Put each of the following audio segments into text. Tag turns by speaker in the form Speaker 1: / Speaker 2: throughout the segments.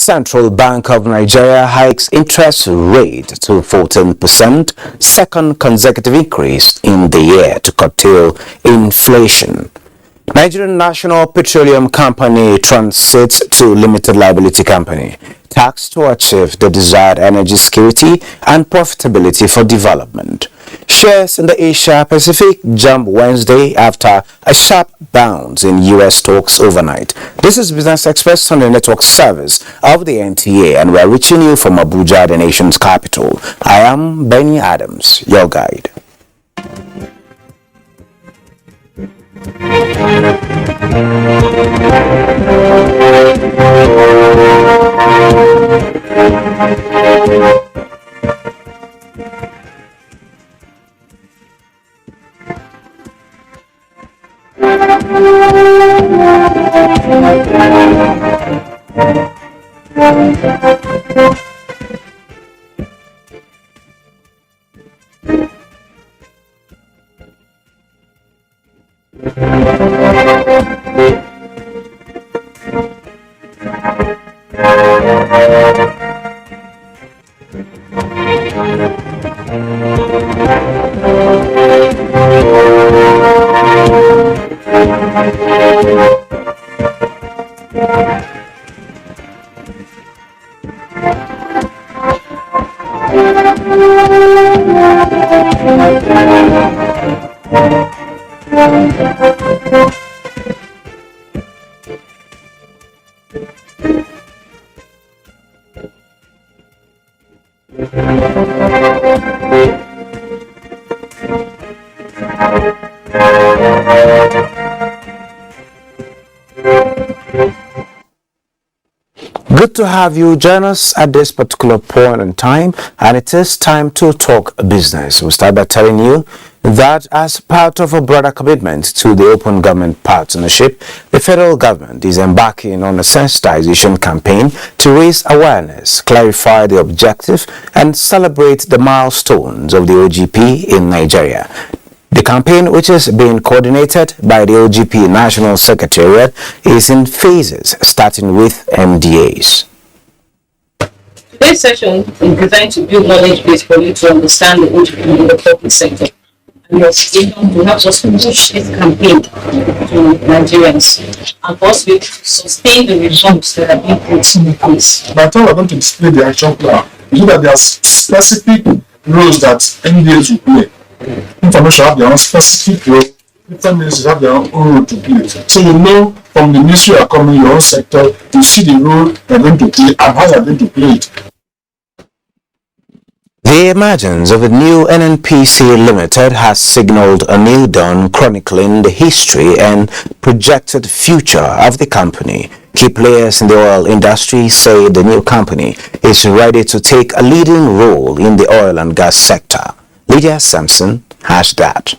Speaker 1: Central Bank of Nigeria hikes interest rate to 14%, second consecutive increase in the year to curtail inflation. Nigerian National Petroleum Company transits to limited liability company, tasked to achieve the desired energy security and profitability for development. Shares in the Asia Pacific jump Wednesday after a sharp bounce in U.S. stocks overnight. This is Business Express on the network service of the NTA, and we are reaching you from Abuja, the nation's capital. I am Benny Adams, your guide. Good to have you join us at this particular point in time, and it is time to talk business. We'll start by telling you that as part of a broader commitment to the Open Government Partnership, the federal government is embarking on a sensitization campaign to raise awareness, clarify the objective, and celebrate the milestones of the OGP in Nigeria. The campaign, which is being coordinated by the OGP National Secretariat, is in phases, starting with MDAs.
Speaker 2: Today's session is designed to build knowledge base for you to understand the OGP in the public sector, and your able to help us push this campaign to Nigerians and for us to sustain the reforms that are being put in place.
Speaker 3: By the time we're going to display the action plan, you know that there are specific roles that MDAs will play. Information have their own specific role, different ministries have their own role to play. So you know from the ministry you are coming, your own sector, you see the role they're going to play and how they're going to play it.
Speaker 1: The emergence of a new NNPC Limited has signaled a new dawn chronicling the history and projected future of the company. Key players in the oil industry say the new company is ready to take a leading role in the oil and gas sector. Lydia Sampson has that.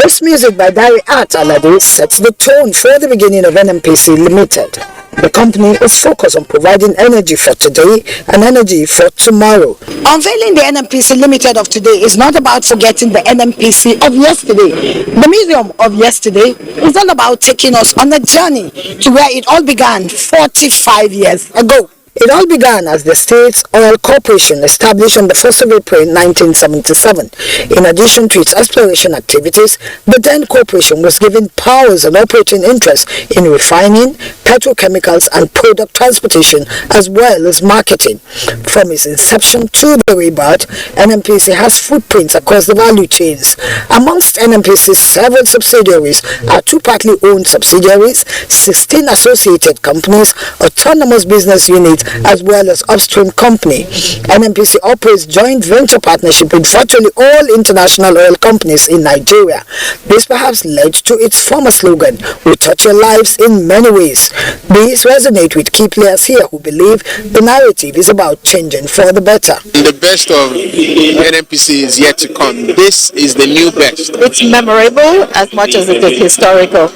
Speaker 4: This music by Dari Art Alade sets the tone for the beginning of NNPC Limited. The company is focused on providing energy for today and energy for tomorrow. Unveiling the NNPC Limited of today is not about forgetting the NNPC of yesterday. The museum of yesterday is all about taking us on a journey to where it all began 45 years ago. It all began as the State's Oil Corporation, established on the 1st of April 1977. In addition to its exploration activities, the then corporation was given powers and operating interests in refining, petrochemicals and product transportation, as well as marketing. From its inception to the rebirth, NNPC has footprints across the value chains. Amongst NNPC's several subsidiaries are two partly owned subsidiaries, 16 associated companies, autonomous business units, as well as upstream company. NNPC operates joint venture partnership with virtually all international oil companies in Nigeria. This perhaps led to its former slogan, "We touch your lives in many ways." These resonate with key players here who believe the narrative is about changing for the better.
Speaker 5: The best of NNPC is yet to come. This is the new best.
Speaker 6: It's memorable as much as it is historical.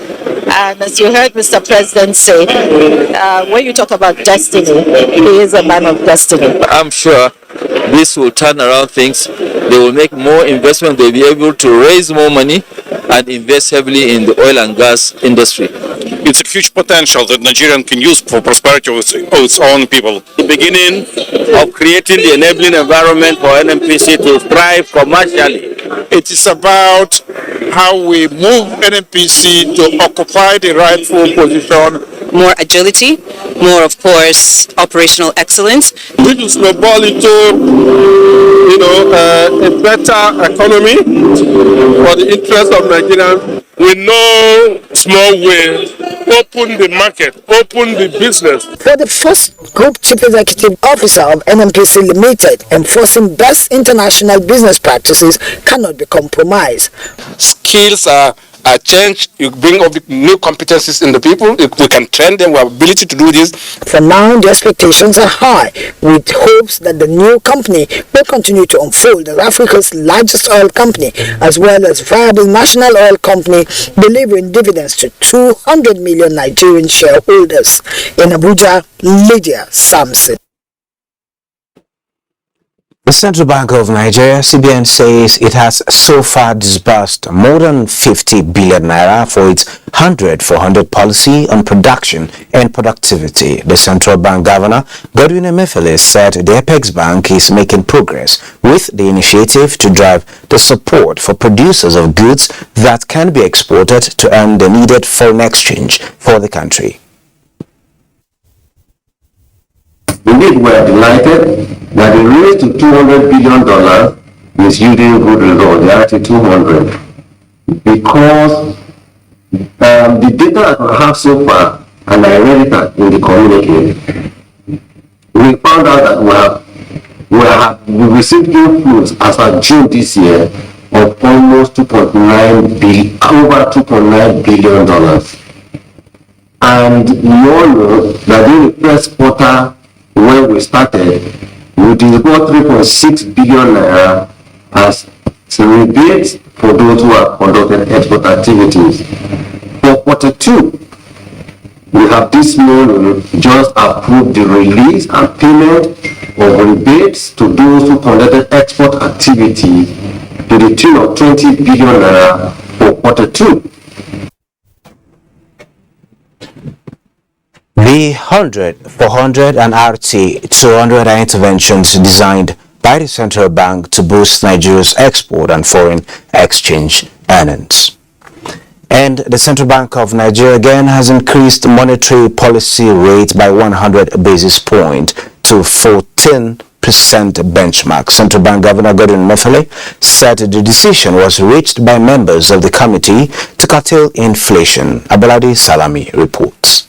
Speaker 6: And as you heard Mr. President say, when you talk about destiny, he is a man of destiny.
Speaker 7: I'm sure this will turn around things. They will make more investment. They'll be able to raise more money and invest heavily in the oil and gas industry.
Speaker 8: It's a huge potential that Nigerian can use for prosperity of its own people.
Speaker 7: The beginning of creating the enabling environment for NNPC to thrive commercially.
Speaker 8: It is about how we move NNPC to occupy the rightful position.
Speaker 9: More agility, more, of course, operational excellence.
Speaker 8: We will snowball into, a better economy for the interest of Nigerians. We know small way, open the market, open the business.
Speaker 4: For the first Group Chief Executive Officer of NNPC Limited, enforcing best international business practices cannot be compromised.
Speaker 10: Skills are changed, you bring up new competencies in the people, we can train them, we have ability to do this.
Speaker 4: For now, the expectations are high, with hopes that the new company will continue to unfold as Africa's largest oil company, as well as viable national oil company, delivering dividends to 200 million Nigerian shareholders. In Abuja, Lydia Sampson.
Speaker 1: The Central Bank of Nigeria, CBN, says it has so far disbursed more than 50 billion naira for its 100 for 100 policy on production and productivity. The Central Bank Governor, Godwin Emefiele, said the Apex Bank is making progress with the initiative to drive the support for producers of goods that can be exported to earn the needed foreign exchange for the country.
Speaker 11: Indeed, we are delighted that the raise to $200 billion is yielding good results. They are actually 200, because the data that we have so far, and I read it in the communique, we found out that we received inflows as of June this year of almost over $2.9 billion. And we all know that in the first quarter, when we started, we disbursed 3.6 billion naira as rebates for those who have conducted export activities. For quarter two, we have this morning just approved the release and payment of rebates to those who conducted export activity to the tune of 20 billion naira for quarter two.
Speaker 1: The 100 for 100 and RT 200 are interventions designed by the central bank to boost Nigeria's export and foreign exchange earnings. And the Central Bank of Nigeria again has increased monetary policy rate by 100 basis points to 14% benchmark. Central Bank Governor Godwin Emefiele said the decision was reached by members of the committee to curtail inflation. Abolade Salami reports.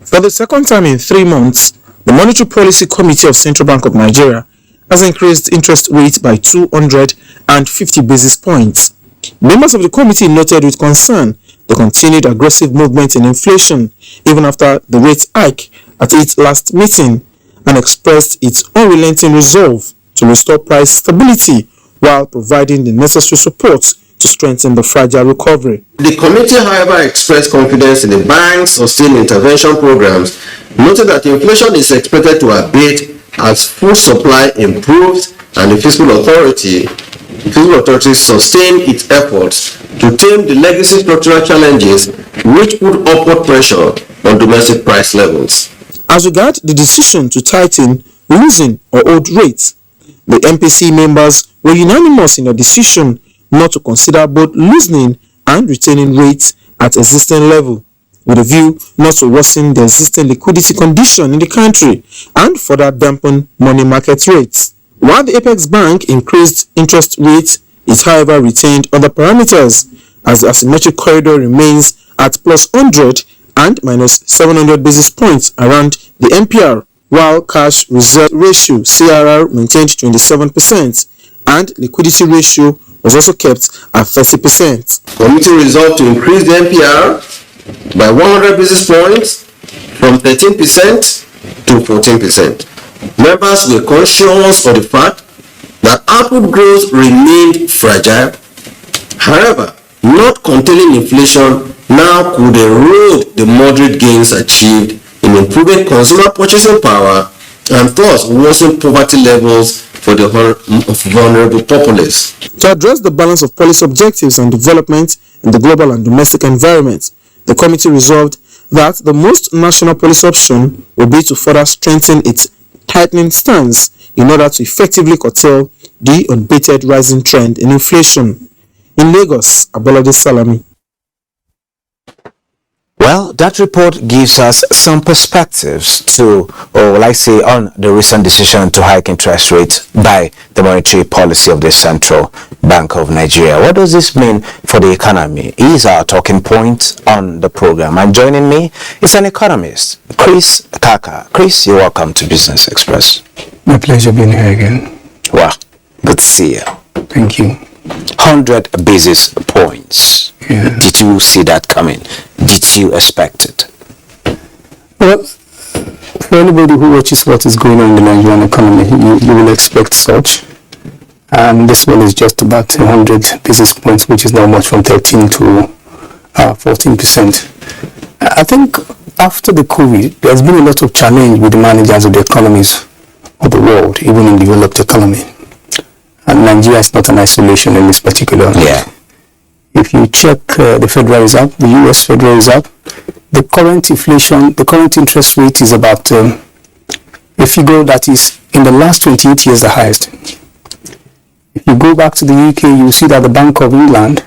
Speaker 12: For the second time in 3 months, the Monetary Policy Committee of Central Bank of Nigeria has increased interest rates by 250 basis points. Members of the committee noted with concern the continued aggressive movement in inflation even after the rate hike at its last meeting, and expressed its unrelenting resolve to restore price stability while providing the necessary support to strengthen the fragile recovery.
Speaker 11: The committee, however, expressed confidence in the bank's sustained intervention programs, noting that inflation is expected to abate as food supply improves and the fiscal authority sustain its efforts to tame the legacy structural challenges which put upward pressure on domestic price levels.
Speaker 12: As regards the decision to tighten, loosen or hold rates, the MPC members were unanimous in their decision not to consider both loosening and retaining rates at existing level, with a view not to worsen the existing liquidity condition in the country and further dampen money market rates. While the Apex Bank increased interest rates, it however retained other parameters, as the asymmetric corridor remains at plus 100 and minus 700 basis points around the MPR, while cash reserve ratio CRR maintained 27% and liquidity ratio was also kept at 30%.
Speaker 11: Committee resolved to increase the MPR by 100 basis points from 13% to 14%. Members were conscious of the fact that output growth remained fragile. However, not containing inflation now could erode the moderate gains achieved in improving consumer purchasing power and thus worsen poverty levels for the vulnerable populace.
Speaker 12: To address the balance of policy objectives and development in the global and domestic environment, the committee resolved that the most national policy option will be to further strengthen its tightening stance in order to effectively curtail the unabated rising trend in inflation. In Lagos, Abolade Salami.
Speaker 1: Well, that report gives us some perspectives to, or will I say, on the recent decision to hike interest rates by the monetary policy of the Central Bank of Nigeria. What does this mean for the economy? Is our talking point on the program. And joining me is an economist, Chris Kaka. Chris, you're welcome to Business Express.
Speaker 13: My pleasure being here again.
Speaker 1: Wow, good to see you.
Speaker 13: Thank you.
Speaker 1: 100 basis points. Yeah. Did you see that coming? Did you expect it?
Speaker 13: Well, for anybody who watches what is going on in the Nigerian economy, you will expect such. And this one is just about 100 basis points, which is not much, from 13 to 14%. I think after the COVID, there's been a lot of challenge with the managers of the economies of the world, even in developed economy. And Nigeria is not an isolation in this particular.
Speaker 1: Yeah.
Speaker 13: If you check the Federal Reserve, the U.S. Federal Reserve, the current inflation, the current interest rate is about a figure that is in the last 28 years the highest. If you go back to the UK, you see that the Bank of England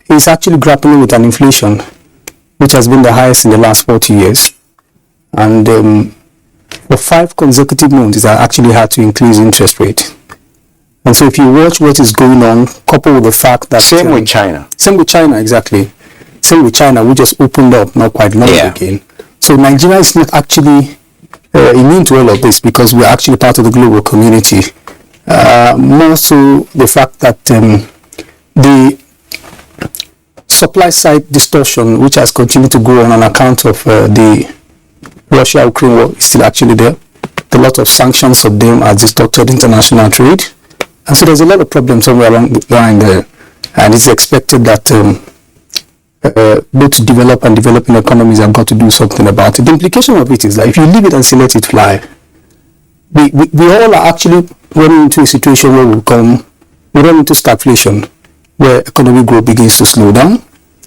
Speaker 13: is actually grappling with an inflation which has been the highest in the last 40 years. And for 5 consecutive months, it has actually had to increase interest rate. And so if you watch what is going on, coupled with the fact that...
Speaker 1: Same with China.
Speaker 13: Same with China, exactly. Same with China, we just opened up not quite long again. So Nigeria is not actually immune to all of this, because we're actually part of the global community. More so the fact that the supply side distortion, which has continued to grow on account of the Russia-Ukraine war, is still actually there. A lot of sanctions of them has distorted international trade. And so there's a lot of problems somewhere along the line there. And it's expected that both developed and developing economies have got to do something about it. The implication of it is that if you leave it and let it fly, we all are actually running into a situation where we run into stagflation, where economic growth begins to slow down,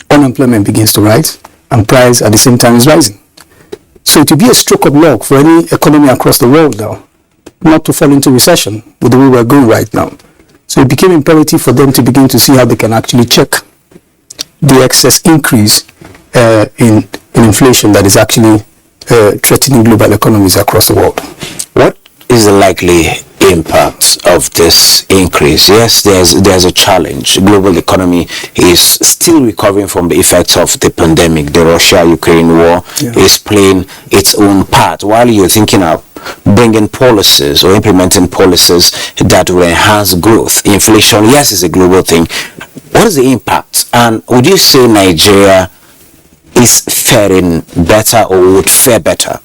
Speaker 13: unemployment begins to rise, and price at the same time is rising. So it will be a stroke of luck for any economy across the world now not to fall into recession with the way we're going right now. So it became imperative for them to begin to see how they can actually check the excess increase in inflation that is actually threatening global economies across the world.
Speaker 1: What is the likely impact of this increase? Yes, there's a challenge. Global economy is still recovering from the effects of the pandemic. The Russia-Ukraine war is playing its own part, while you're thinking of bringing policies or implementing policies that will enhance growth. Inflation, yes, is a global thing. What is the impact? And would you say Nigeria is faring better or would fare better?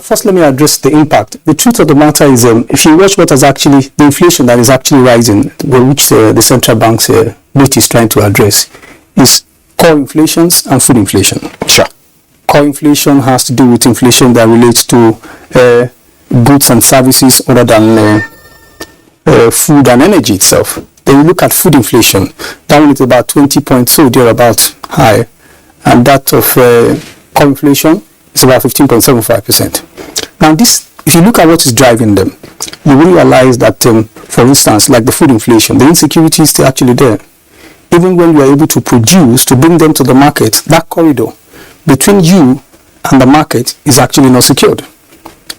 Speaker 13: First, let me address the impact. The truth of the matter is, if you watch what has actually, the inflation that is actually rising, which the central bank's rate is trying to address, is core inflations and food inflation.
Speaker 1: Sure.
Speaker 13: Core inflation has to do with inflation that relates to goods and services other than food and energy itself. Then you look at food inflation, that one is about 20 points, so thereabouts high, and that of core inflation is about 15.75%. Now this, if you look at what is driving them, you will realize that, for instance, like the food inflation, the insecurity is still actually there. Even when you are able to produce, to bring them to the market, that corridor between you and the market is actually not secured.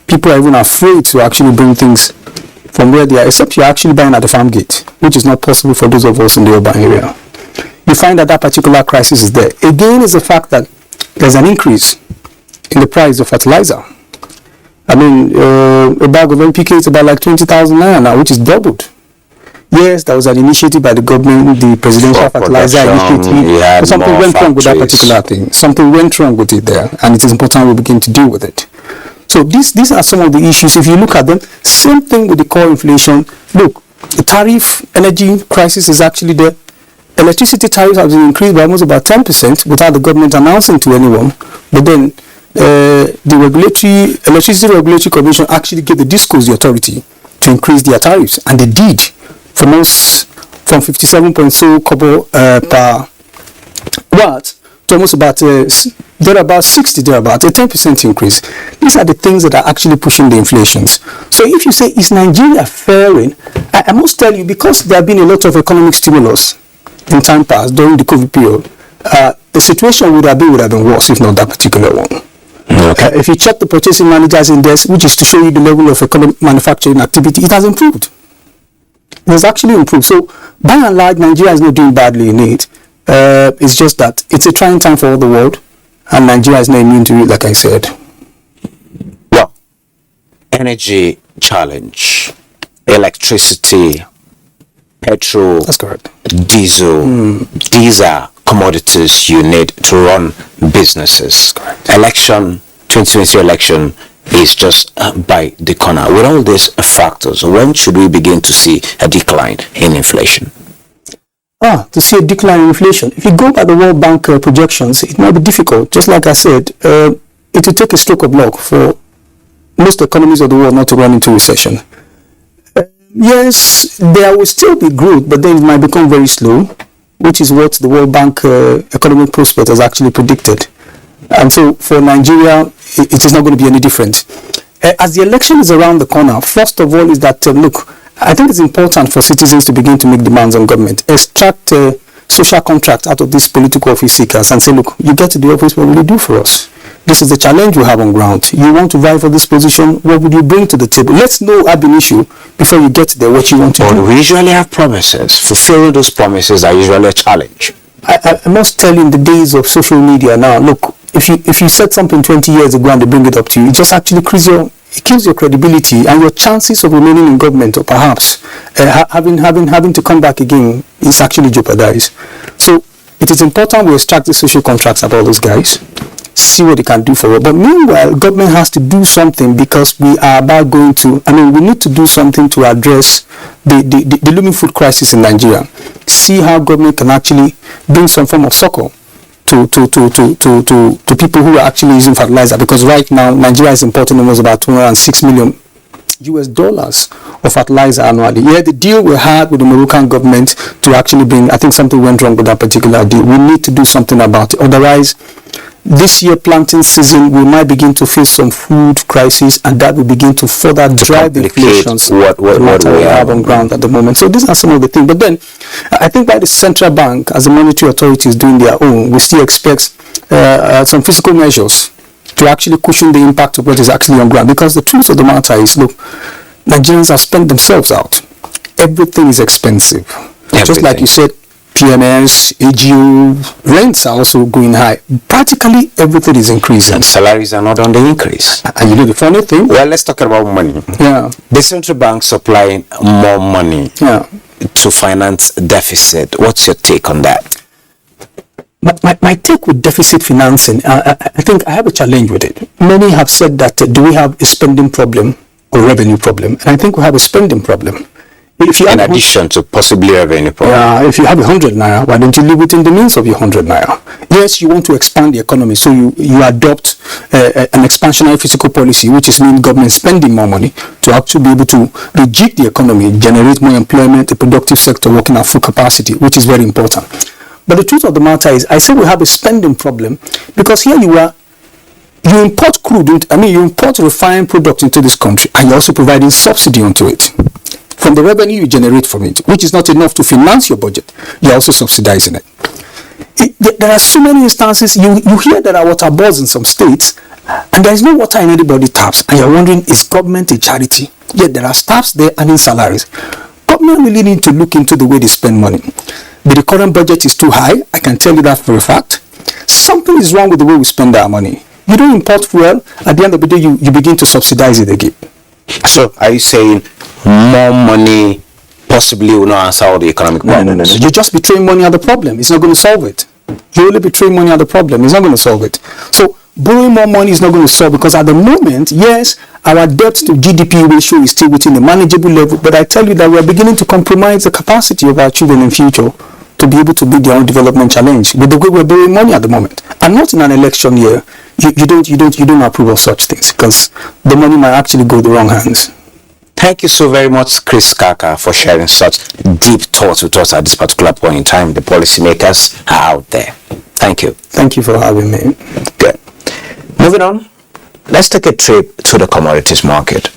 Speaker 13: People are even afraid to actually bring things from where they are, except you're actually buying at the farm gate, which is not possible for those of us in the urban area. You find that particular crisis is there. Again, is the fact that there's an increase in the price of fertilizer. I mean, a bag of NPK is about like 20,000 naira now, which is doubled. Yes, there was an initiative by the government, the presidential fertilizer initiative, but something went wrong with that particular thing. Something went wrong with it there, and it is important we begin to deal with it. So these are some of the issues. If you look at them, same thing with the core inflation. Look, the tariff energy crisis is actually there. Electricity tariffs have been increased by almost about 10% without the government announcing to anyone. But then the Electricity Regulatory Commission actually gave the DISCOs the authority to increase their tariffs, and they did from 57.2 kobo per watt to almost about thereabout 60, thereabout a 10% increase. These are the things that are actually pushing the inflations. So if you say, is Nigeria faring? I must tell you, because there have been a lot of economic stimulus in time past during the COVID period, the situation would have been worse if not that particular one. Okay. If you check the Purchasing Managers Index, which is to show you the level of economic manufacturing activity, it has improved. It has actually improved. So by and large, Nigeria is not doing badly in it. It's just that it's a trying time for all the world, and Nigeria is not immune to it, like I said.
Speaker 1: Well, energy challenge, electricity, petrol,
Speaker 13: that's correct,
Speaker 1: diesel, these are commodities you need to run businesses. Election, 2020 election is just by the corner. With all these factors, when should we begin to see a decline in inflation?
Speaker 13: To see a decline in inflation. If you go by the World Bank projections, it might be difficult. Just like I said, it will take a stroke of luck for most economies of the world not to run into recession. Yes, there will still be growth, but then it might become very slow, which is what the World Bank economic prospect has actually predicted. And so for Nigeria, it is not going to be any different. As the election is around the corner, first of all is that, look, I think it's important for citizens to begin to make demands on government, extract social contracts out of these political office seekers and say, look, you get to the office, what will you do for us? This is the challenge we have on ground. You want to vie for this position, what would you bring to the table? Let's know ab initio before you get there what you want to do.
Speaker 1: We usually have promises. Fulfilling those promises are usually a challenge.
Speaker 13: I must tell you, in the days of social media now, look, if you said something 20 years ago and they bring it up to you, it just actually kills your credibility and your chances of remaining in government, or perhaps having to come back again, is actually jeopardized. So it is important we extract the social contracts of all those guys, see what they can do for us. But meanwhile, government has to do something, because we are about we need to do something to address the looming food crisis in Nigeria. See how government can actually bring some form of succor to people who are actually using fertilizer, because right now Nigeria is importing almost about $206 million of fertilizer annually. Yeah, the deal we had with the Moroccan government to actually bring, I think something went wrong with that particular deal. We need to do something about it. Otherwise, this year planting season, we might begin to face some food crisis, and that will begin to further drive the inflation what we have on ground at the moment. So these are some of the things. But then, I think by the central bank, as the monetary authority is doing their own, we still expect some fiscal measures to actually cushion the impact of what is actually on ground. Because the truth of the matter is, look, Nigerians have spent themselves out. Everything is expensive. Everything. Just like you said, PMS, AGU, rents are also going high. Practically everything is increasing.
Speaker 1: And salaries are not on the increase.
Speaker 13: And you know the funny thing?
Speaker 1: Well, let's talk about money.
Speaker 13: Yeah.
Speaker 1: The central bank supplying more money to finance deficit. What's your take on that?
Speaker 13: My take with deficit financing, I think I have a challenge with it. Many have said that, do we have a spending problem or revenue problem? And I think we have a spending problem. If you
Speaker 1: in addition to possibly revenue problem.
Speaker 13: If you have 100 naira, why don't you live within the means of your 100 naira? Yes, you want to expand the economy, so you adopt an expansionary fiscal policy, which is mean government spending more money to actually be able to rejig the economy, generate more employment, a productive sector working at full capacity, which is very important. But the truth of the matter is, I say we have a spending problem because here you import crude, you import refined products into this country, and you're also providing subsidy onto it. From the revenue you generate from it, which is not enough to finance your budget, you're also subsidizing it. There are so many instances, you hear there are water boards in some states, and there is no water in anybody's taps, and you're wondering, is government a charity? Yet there are staffs there earning salaries. Government really need to look into the way they spend money. The current budget is too high, I can tell you that for a fact. Something is wrong with the way we spend our money. You don't import fuel, at the end of the day, you begin to subsidize it again.
Speaker 1: So, are you saying more money possibly will not answer all the economic problems?
Speaker 13: No. You just be throwing money at the problem. It's not going to solve it. You only be throwing money at the problem. It's not going to solve it. So, borrowing more money is not going to solve, because at the moment, yes, our debt to GDP ratio is still within a manageable level, but I tell you that we are beginning to compromise the capacity of our children in future to be able to meet their own development challenge with the way we're borrowing money at the moment. And not in an election year. You don't approve of such things because the money might actually go the wrong hands.
Speaker 1: Thank you so very much, Chris Kaka, for sharing such deep thoughts with us at this particular point in time. The policymakers are out there. Thank you.
Speaker 13: Thank you for having me.
Speaker 1: Good. Moving on, let's take a trip to the commodities market.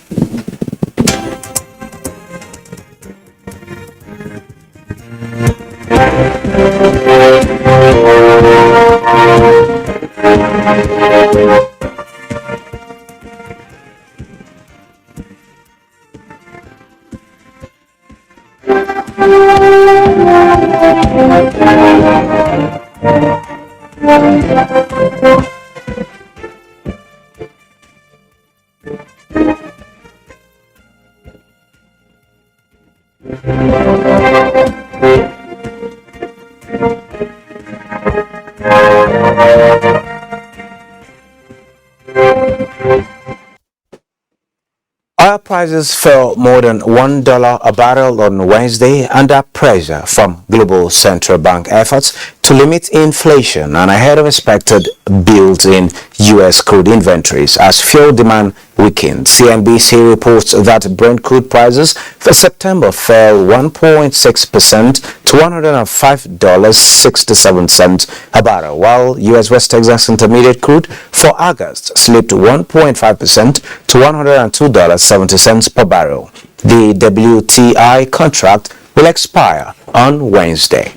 Speaker 1: Oil prices fell more than $1 a barrel on Wednesday under pressure from global central bank efforts to limit inflation and ahead of expected built-in U.S. crude inventories as fuel demand weakened. CNBC reports that Brent crude prices for September fell 1.6% to $105.67 a barrel, while U.S. West Texas Intermediate crude for August slipped 1.5% to $102.70 per barrel. The WTI contract will expire on Wednesday.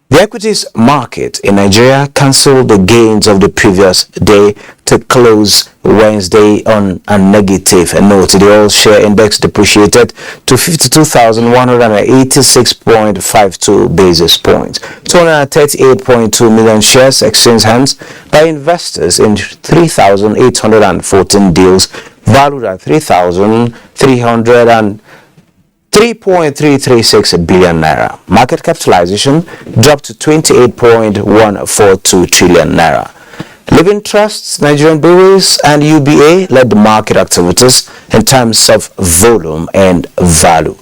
Speaker 1: The equities market in Nigeria cancelled the gains of the previous day to close Wednesday on a negative note. The oil share index depreciated to 52,186.52 basis points. 238.2 million shares exchanged hands by investors in 3,814 deals valued at 3.336 billion naira. Market capitalization dropped to 28.142 trillion naira. Living Trusts, Nigerian Breweries, and UBA led the market activities in terms of volume and value.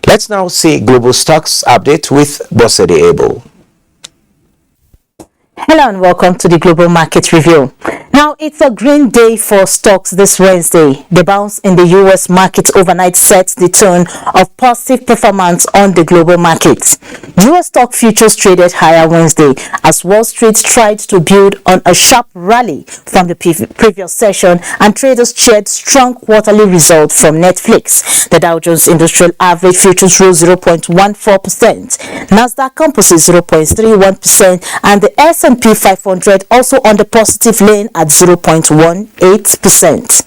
Speaker 1: Let's now see global stocks update with Bosede Abel.
Speaker 14: Hello and welcome to the Global Market Review. Now, it's a green day for stocks this Wednesday. The bounce in the U.S. market overnight sets the tone of positive performance on the global markets. U.S. stock futures traded higher Wednesday as Wall Street tried to build on a sharp rally from the previous session and traders cheered strong quarterly results from Netflix. The Dow Jones Industrial Average futures rose 0.14%, Nasdaq Composite 0.31%, and the S&P 500 also on the positive lane at 0.18%.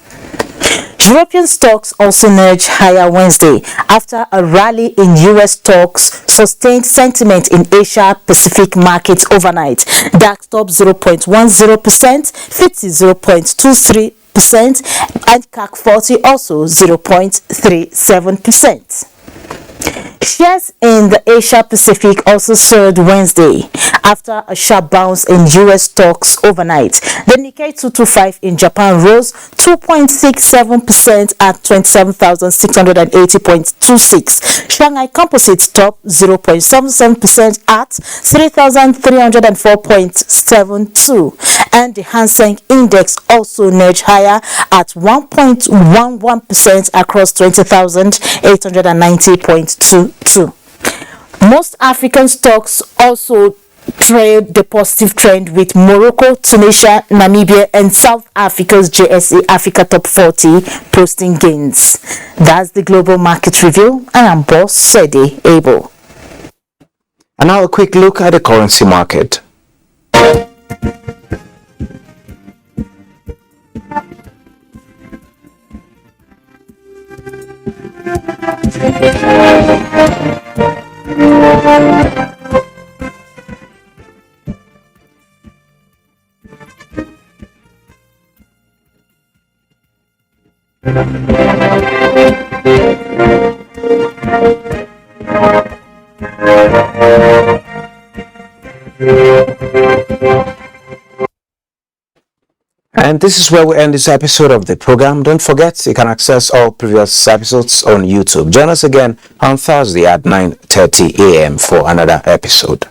Speaker 14: European stocks also nudged higher Wednesday after a rally in U.S. stocks sustained sentiment in Asia Pacific markets overnight. DAX top 0.10%, FTSE 0.23%, and CAC 40 also 0.37%. Shares in the Asia Pacific also soared Wednesday after a sharp bounce in U.S. stocks overnight. The Nikkei 225 in Japan rose 2.67% at 27,680.26. Shanghai Composite top 0.77% at 3,304.72. And the Hang Seng Index also nudged higher at 1.11% across 20,890.22. Most African stocks also trailed the positive trend with Morocco, Tunisia, Namibia, and South Africa's JSE Africa Top 40 posting gains. That's the Global Market Review. I am Boss Sede Abel.
Speaker 1: And now a quick look at the currency market. And this is where we end this episode of the program. Don't forget, you can access all previous episodes on YouTube. Join us again on Thursday at 9:30 a.m. for another episode.